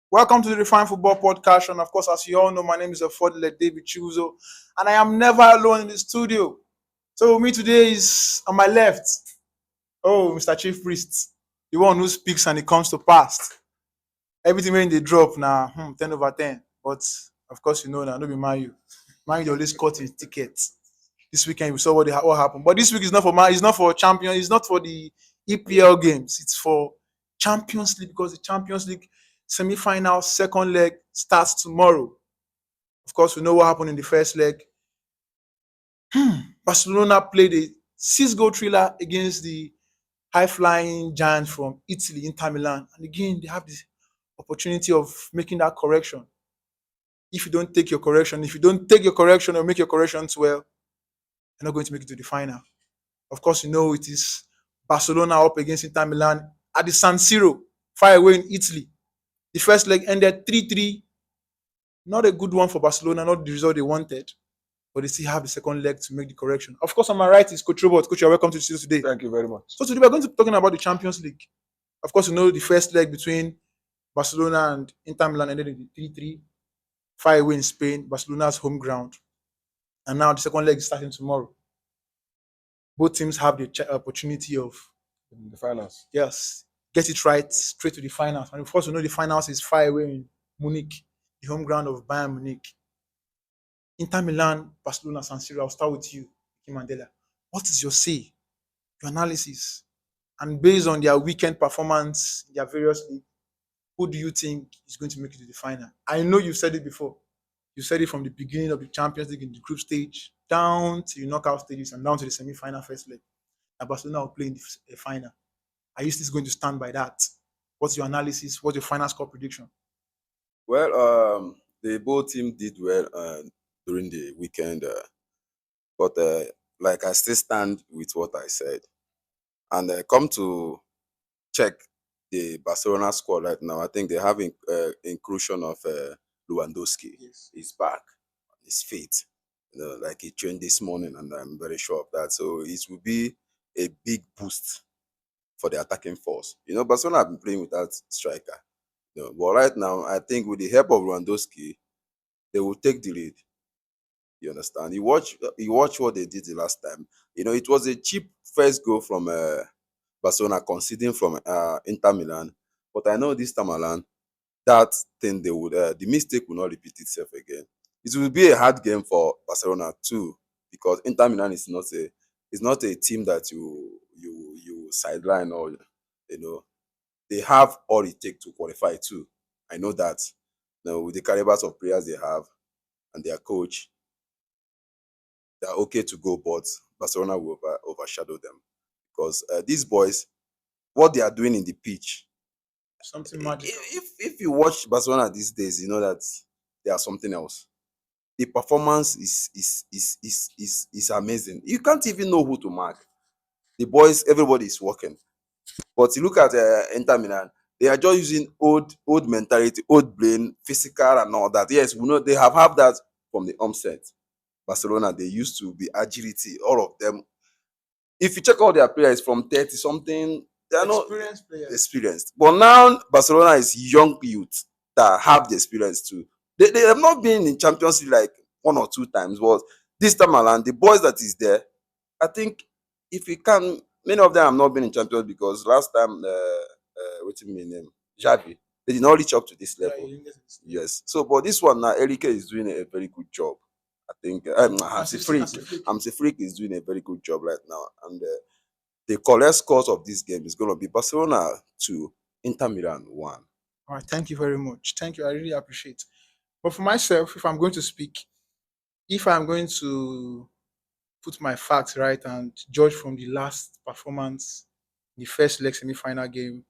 Welcome to the Refined Football Podcast. And of course, as you all know, my name is Affordable David Chuzo, and I am never alone in the studio. So, with me today is on my left, Mr. Chief Priest, the one who speaks and it comes to pass. Everything when they drop now, 10 over 10. But of course, you know now, no be Mayu. Mayu, they always cut his tickets. This weekend, we saw what happened. But this week is not for Man, it's not for champion, it's not for the EPL games, it's for Champions League because the Champions League semi-final second leg starts tomorrow. Of course, we know what happened in the first leg. Barcelona played a six-goal thriller against the high-flying giants from Italy, Inter Milan. And again, they have the opportunity of making that correction. If you don't take your correction, or make your corrections well, you're not going to make it to the final. Of course, you know it is Barcelona up against Inter Milan at the San Siro, far away in Italy. The first leg ended 3-3. Not a good one for Barcelona, not the result they wanted. But they still have the second leg to make the correction. Of course, on my right is Coach Robert. Coach, you're welcome to the studio today. Thank you very much. So today we're going to be talking about the Champions League. Of course, you know the first leg between Barcelona and Inter Milan ended in 3-3, far away in Spain, Barcelona's home ground. And now the second leg is starting tomorrow. Both teams have the opportunity of The finals. yes, get it right straight to the finals. And of course, we know the finals is far away in Munich, the home ground of Bayern Munich. Inter Milan, Barcelona, San Siro. I'll start with you, Micky Mandela. What is your say, your analysis, and based on their weekend performance in their various leagues, who do you think is going to make it to the final? I know you've said it before. You said it from the beginning of the Champions League in the group stage down to the knockout stages and down to the semi-final first leg. That Barcelona will play in the final. Are you still going to stand by that? What's your analysis? What's your final score prediction? Well, the both team did well during the weekend, but like I still stand with what I said, and come to check the Barcelona squad right now. I think they have inclusion of Lewandowski. Yes. He's back on his feet, like he trained this morning, and I'm very sure of that. So it will be a big boost for the attacking force. Barcelona have been playing without striker. But right now, I think with the help of Lewandowski, they will take the lead. You understand? You watch what they did the last time. It was a cheap first goal from Barcelona conceding from Inter Milan. But I know this time around, that thing the mistake will not repeat itself again. It will be a hard game for Barcelona too, because Inter Milan is not a team that you sideline or they have all it takes to qualify too. I know that. With the calibers of players they have and their coach, they're okay to go, but Barcelona will overshadow them because these boys, what they are doing in the pitch, Something magical. if you watch Barcelona these days, you know that they are something else. The performance is amazing. You can't even know who to mark. The boys, everybody is working. But you look at Inter Milan, they are just using old mentality, old brain, physical and all that. Yes, we know they have that from the onset. Barcelona, they used to be agility, all of them. If you check all their players from 30 something, they are not Experienced players. experienced. But now Barcelona is young youth that have the experience too. They have not been in Champions League like one or two times, but this time around, the boys that is there, I think if we can, many of them have not been in Champions because last time, what's his name, Xavi, they did not reach up to this level. Yes. So, but this one now, Enrique is doing a very good job. I think Hansi Flick is doing a very good job right now, and the correct scores of this game is going to be Barcelona 2, Inter Milan 1. All right, thank you very much. Thank you. I really appreciate. But for myself, if I'm going to speak, if I'm going to put my facts right and judge from the last performance, the first leg semi-final game,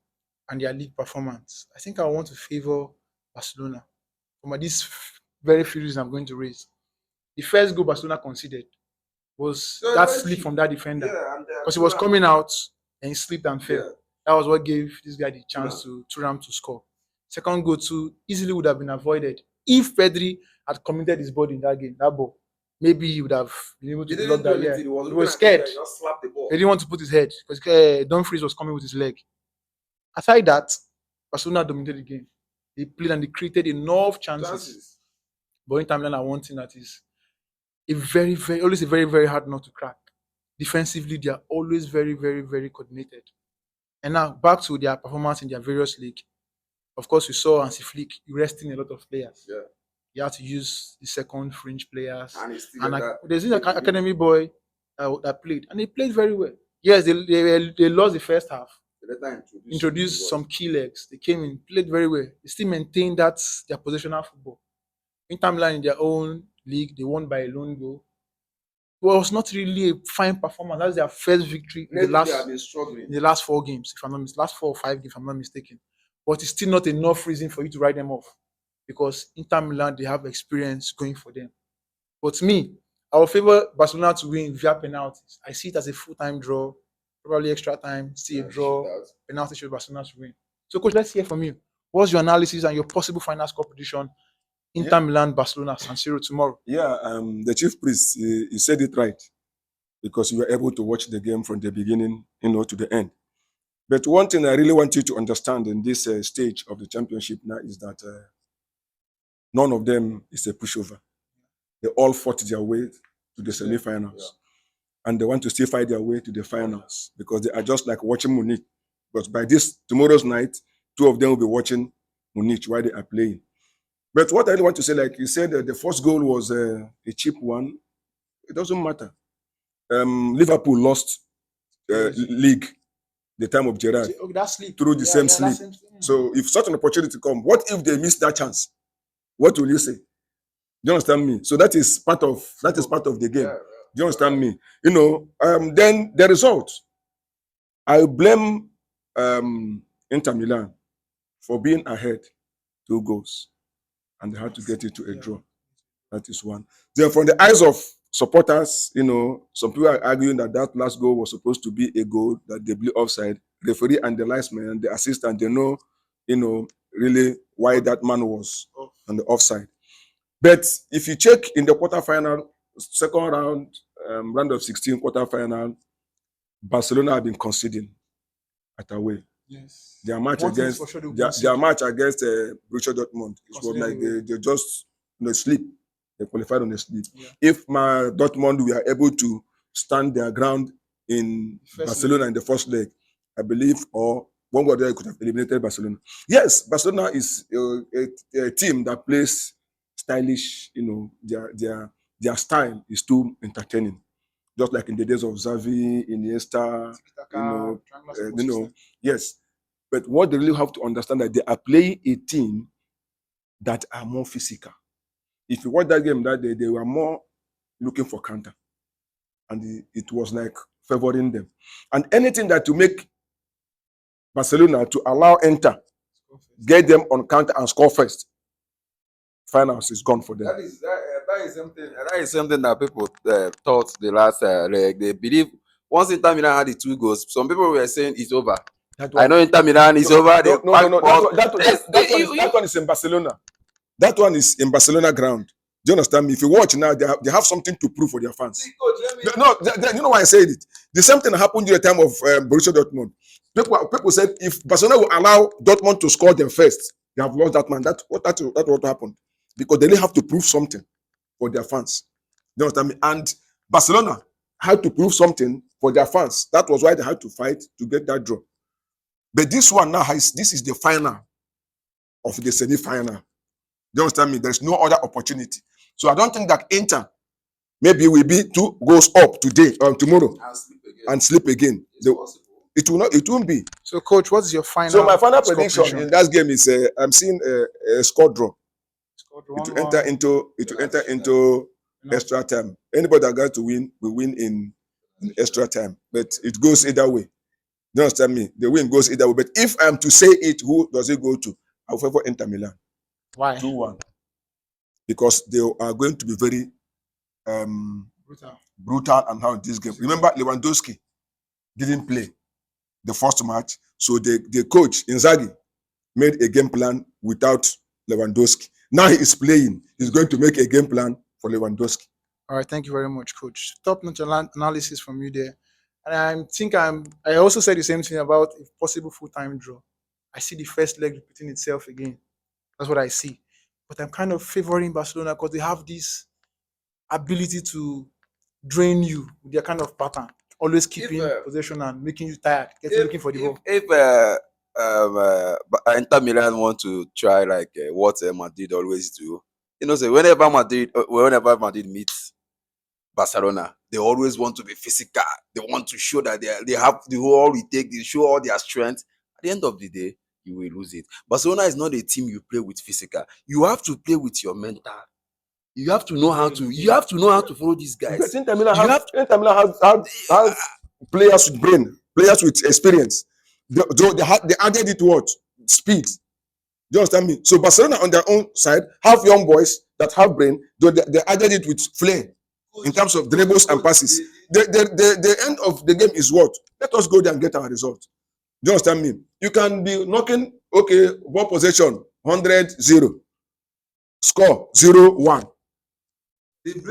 and their league performance, I think I want to favor Barcelona for these very few reasons I'm going to raise. The first goal Barcelona conceded was that slip from that defender because he was coming out and he slipped and fell. Yeah. That was what gave this guy the chance to Thuram to score. Second goal too easily would have been avoided if Pedri had committed his body in that game, that ball. Maybe he would have been able to block that. Yeah. He was scared. Just slap the ball. He didn't want to put his head because Dumfries was coming with his leg. Aside that, Barcelona dominated the game. They played and they created enough chances. Chances. But Inter Milan are one thing that is always a very, very hard nut to crack. Defensively, they are always very, very, very coordinated. And now back to their performance in their various league. Of course, we saw Hansi Flick resting a lot of players. Yeah. He had to use the second fringe players. And it's still And like that. there's this academy boy that played, and he played very well. Yes, they lost the first half. Introduced some key legs. They came in, played very well. They still maintained that their positional football. Inter Milan in their own league, they won by a lone goal. It was not really a fine performance. That's their first victory in the last 4 games, if I'm not mistaken. Last 4 or 5 games, if I'm not mistaken. But it's still not enough reason for you to write them off, because Inter Milan, they have experience going for them. But me, I will favor Barcelona to win via penalties. I see it as a full-time draw, probably extra time, still a draw, penalty should Barcelona to win. So, coach, let's hear from you. What's your analysis and your possible final score prediction? Inter Milan, Barcelona, San Siro tomorrow. Yeah, the chief priest, he said it right, because you were able to watch the game from the beginning, to the end. But one thing I really want you to understand in this stage of the championship now is that none of them is a pushover. They all fought their way to the semi-finals. And they want to still fight their way to the finals, because they are just like watching Munich. Because by tomorrow's night, 2 of them will be watching Munich while they are playing. But what I really want to say, like you said, the first goal was a cheap one. It doesn't matter. Liverpool lost league the time of Gerrard through the same sleep. So if such an opportunity comes, what if they miss that chance? What will you say? Do you understand me? So that is part of the game. Do you understand me? Then the result. I blame Inter Milan for being ahead 2 goals, and they had to get it to a draw. That is one. Then from the eyes of supporters, some people are arguing that last goal was supposed to be a goal that they blew offside. Referee and the linesman and the assistant, they know, really why that man was on the offside. But if you check in the quarterfinal, second round of 16 quarterfinal, Barcelona have been conceding at away. Yes. Their match against Borussia Dortmund, it was like they just sleep. They qualified on the sleep. Yeah. If Dortmund were able to stand their ground in Barcelona in the first leg, I believe, or one way or the other, could have eliminated Barcelona. Yes, Barcelona is a team that plays stylish. Their style is too entertaining, just like in the days of Xavi, Iniesta. Yes. But what they really have to understand that they are playing a team that are more physical. If you watch that game that day, they were more looking for counter, and it was like favoring them. And anything that to make Barcelona to allow Inter get them on counter and score first, finals is gone for them. That is something that people thought the last leg. They believe once Inter Milan had the 2 goals, some people were saying it's over. I know Inter Milan is over. That one is in Barcelona. That one is in Barcelona ground. Do you understand me? If you watch now, they have something to prove for their fans. You know why I said it? The same thing happened during the time of Borussia Dortmund. People said if Barcelona will allow Dortmund to score them first, they have lost that man. That's what happened. Because they really have to prove something for their fans. Do you understand me? And Barcelona had to prove something for their fans. That was why they had to fight to get that draw. But this one now, this is the final of the semi-final. Do you understand me? There's no other opportunity. So I don't think that Inter maybe will be 2 goals up today or tomorrow and sleep again. It will not. It won't be. So, coach, what's your final? So my final prediction in that game is I'm seeing a score draw. It will enter into extra time. Anybody that got to win will win in extra time. But it goes either way. Do you understand me? The win goes either way. But if I'm to say it, who does it go to? I will favor Inter Milan. Why? 2-1. Because they are going to be very brutal and how this game. Remember, Lewandowski didn't play the first match, so the coach Inzaghi made a game plan without Lewandowski. Now he is playing. He's going to make a game plan for Lewandowski. All right, thank you very much, coach. Top-notch analysis from you there. And I also said the same thing about a possible full-time draw. I see the first leg repeating itself again. That's what I see. But I'm kind of favoring Barcelona because they have this ability to drain you with their kind of pattern, always If keeping possession and making you tired, getting if looking for the if ball. if Inter Milan want to try like what Madrid always do, say whenever Madrid meets Barcelona, they always want to be physical. They want to show that they have the whole retake. They show all their strength. At the end of the day, you will lose it. Barcelona is not a team you play with physical. You have to play with your mental. You have to know how to. You have to know how to follow these But guys. Inter Milan You have have to. Inter Milan have players with brain, players with experience. They added it to what? Speed. Do you understand me? So Barcelona on their own side have young boys that have brain. They added it with flair in terms of dribbles and passes. The end of the game is what? Let us go there and get our result. Do you understand me? You can be knocking, okay, ball possession, 100-0. Score 0-1.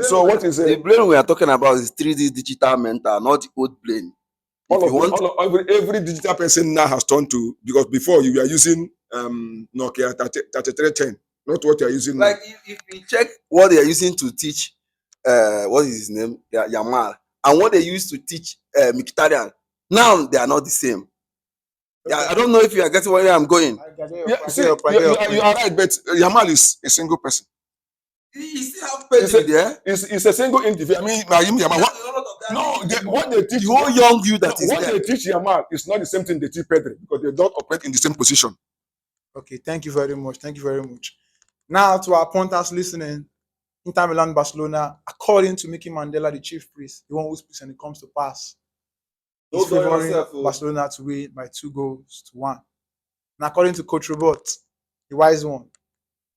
So what is The it? brain we are talking about is 3D digital mental, not the old brain. If you want, Every digital person now has turned to, because before you were using Nokia 3310, not what you are using now. like if you check what they are using to teach, what is his name, Yamal, and what they used to teach Mkhitaryan, now they are not the same. Yeah, I don't know if you are getting where I'm going. Yeah, see, you are right, but Yamal is a single person. He still have Pedri there. It's a single individual. I mean, Yamal. What they teach The whole young you that is what there. they teach Yamal is not the same thing they teach Pedri, because they don't operate in the same position. Okay, thank you very much. Thank you very much. Now to our punters listening, Inter Milan Barcelona, according to Mickey Mandela, the chief priest, the one who speaks when it comes to pass, he's Don't worry favoring yourself, oh. Barcelona to win by 2-1. And according to Coach Robert, the wise one,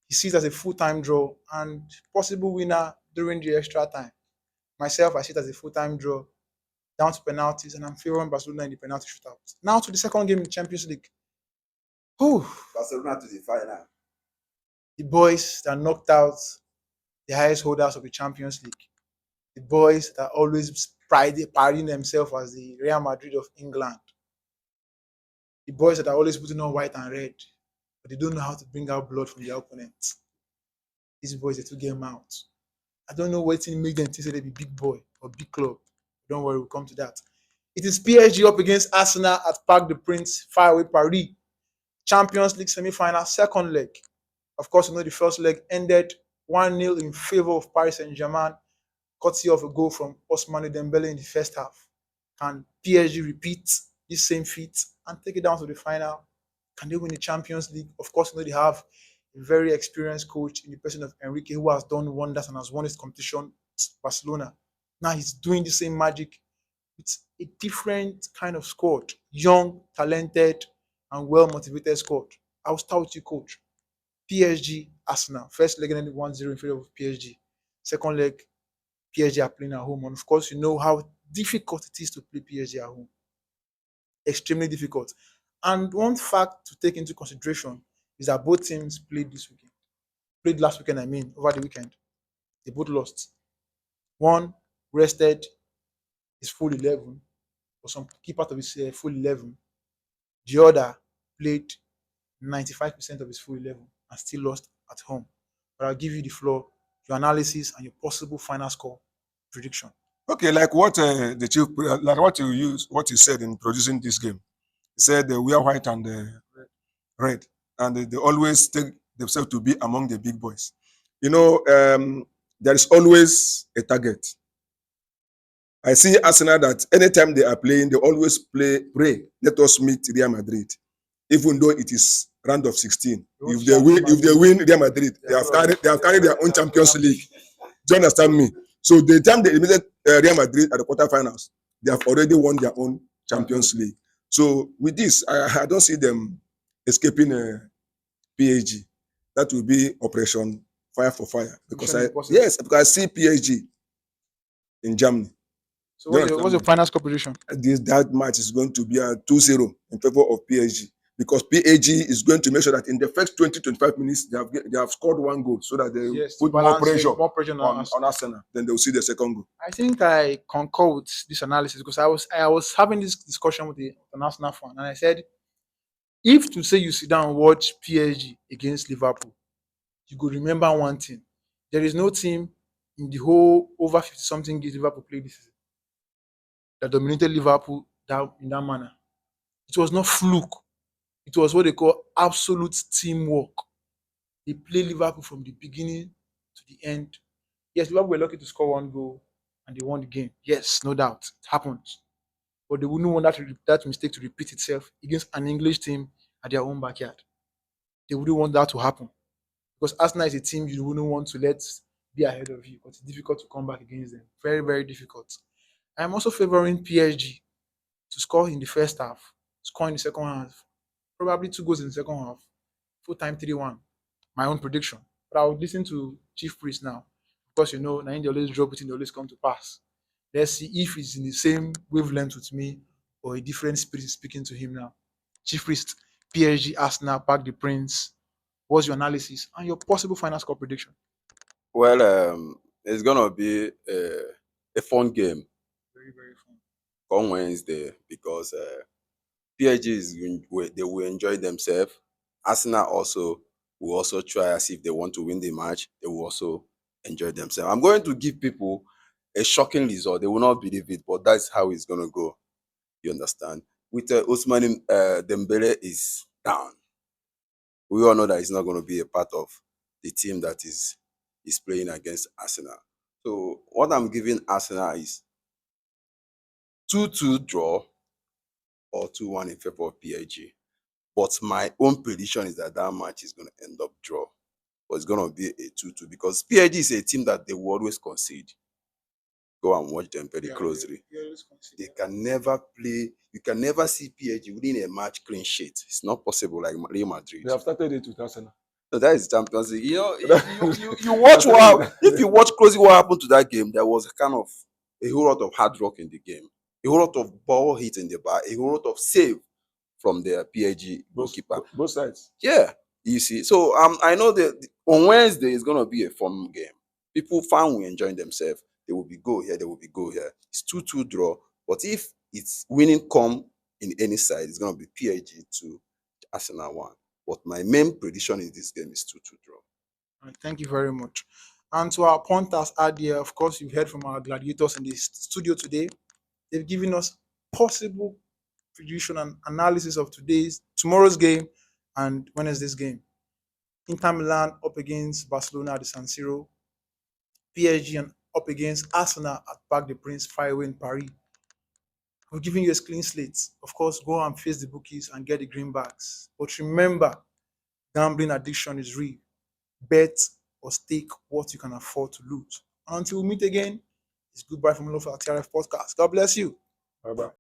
he sees it as a full-time draw and possible winner during the extra time. Myself, I see it as a full-time draw, down to penalties, and I'm favoring Barcelona in the penalty shootout. Now to the second game in the Champions League. Whew, Barcelona to the final. the boys that knocked out the highest holders of the Champions League. The boys that always parading themselves as the Real Madrid of England. The boys that are always putting on white and red, but they don't know how to bring out blood from their opponents. These boys, they took game out. I don't know what made them think they be big boy or big club. Don't worry, we'll come to that. It is PSG up against Arsenal at Parc des Princes, far away Paris. Champions League semi-final, second leg. Of course, the first leg ended 1-0 in favor of Paris Saint-Germain, courtesy of a goal from Ousmane Dembele in the first half. Can PSG repeat this same feat and take it down to the final? Can they win the Champions League? Of course, they have a very experienced coach in the person of Enrique, who has done wonders and has won his competition with Barcelona. Now he's doing the same magic. It's a different kind of squad. Young, talented, and well-motivated squad. I'll start with you, coach. PSG, Arsenal. First leg ended 1-0 in favor of PSG. Second leg, PSG are playing at home. And of course, you know how difficult it is to play PSG at home. Extremely difficult. And one fact to take into consideration is that both teams played this weekend. Played last weekend, over the weekend. They both lost. One rested his full 11, or some key part of his full 11. The other played 95% of his full 11 and still lost at home. But I'll give you the floor, your analysis, and your possible final score prediction. Okay, like what the chief, like what you said in producing this game. He said we are white and red, and they always take themselves to be among the big boys. There is always a target. I see Arsenal that anytime they are playing, they always pray, let us meet Real Madrid, even though it is round of 16. If they win Real Madrid, they have carried their own Champions League. Do you understand me? So the time they eliminated Real Madrid at the quarterfinals, they have already won their own Champions League. So with this, I don't see them escaping PSG. That will be Operation Fire for Fire, because I see PSG in Germany. So what's your final score prediction? That match is going to be a 2-0 in favor of PSG, because PSG is going to make sure that in the first 20-25 minutes they have scored one goal, so that they put more pressure on Arsenal. Then they will see the second goal. I think I concur with this analysis, because I was having this discussion with an Arsenal fan, and I said, if to say you sit down and watch PSG against Liverpool, you go remember one thing. There is no team in the whole over 50 something games Liverpool played this season that dominated Liverpool in that manner. It was not fluke. It was what they call absolute teamwork. They played Liverpool from the beginning to the end. Yes, Liverpool were lucky to score one goal and they won the game. Yes, no doubt. It happens. But they wouldn't want that mistake to repeat itself against an English team at their own backyard. They wouldn't want that to happen. Because Arsenal is a team you wouldn't want to let be ahead of you. But it's difficult to come back against them. Very, very difficult. I'm also favoring PSG to score in the first half, score in the second half, probably 2 goals in the second half, full time 3-1. My own prediction. But I would listen to Chief Priest now. Because now they always drop it and they always come to pass. Let's see if he's in the same wavelength with me or a different spirit is speaking to him now. Chief Priest, PSG, Arsenal, Park the Prince. What's your analysis and your possible final score prediction? Well, it's gonna be a fun game Very, very fun. on Wednesday because PSG they will enjoy themselves. Arsenal also will also try as if they want to win the match. They will also enjoy themselves. I'm going to give people a shocking result. They will not believe it, but that's how it's gonna go. You understand? With Ousmane Dembele is down. We all know that he's not going to be a part of the team that is playing against Arsenal. So what I'm giving Arsenal is 2-2 draw or 2-1 in favor of PSG. But my own prediction is that match is going to end up draw. But it's going to be a 2-2 because PSG is a team that they will always concede. Go and watch them very closely. They can never play. You can never see PSG within a match clean sheet. It's not possible like Real Madrid. They have started it with Arsenal. So that is Champions League. You watch if you watch closely what happened to that game, there was a kind of a whole lot of hard work in the game, a whole lot of ball hit in the bar, a whole lot of save from the PSG goalkeeper. Both sides. Yeah, you see. So I know that on Wednesday it's gonna be a fun game. Fans will enjoy themselves. They will be go here, they will be go here. It's 2-2 draw. But if it's winning come in any side, it's gonna be PSG 2, Arsenal 1. But my main prediction in this game is 2-2 draw. All right, thank you very much. And to our punters out there, of course, you've heard from our gladiators in the studio today. They've given us possible prediction and analysis of tomorrow's game and Wednesday's game. Inter Milan up against Barcelona at the San Siro. PSG and up against Arsenal at Parc des Princes, far away in Paris. We're giving you a clean slate. Of course, go and face the bookies and get the greenbacks. But remember, gambling addiction is real. Bet or stake what you can afford to lose. And until we meet again, it's goodbye from all of our TRF podcast. God bless you. Bye bye.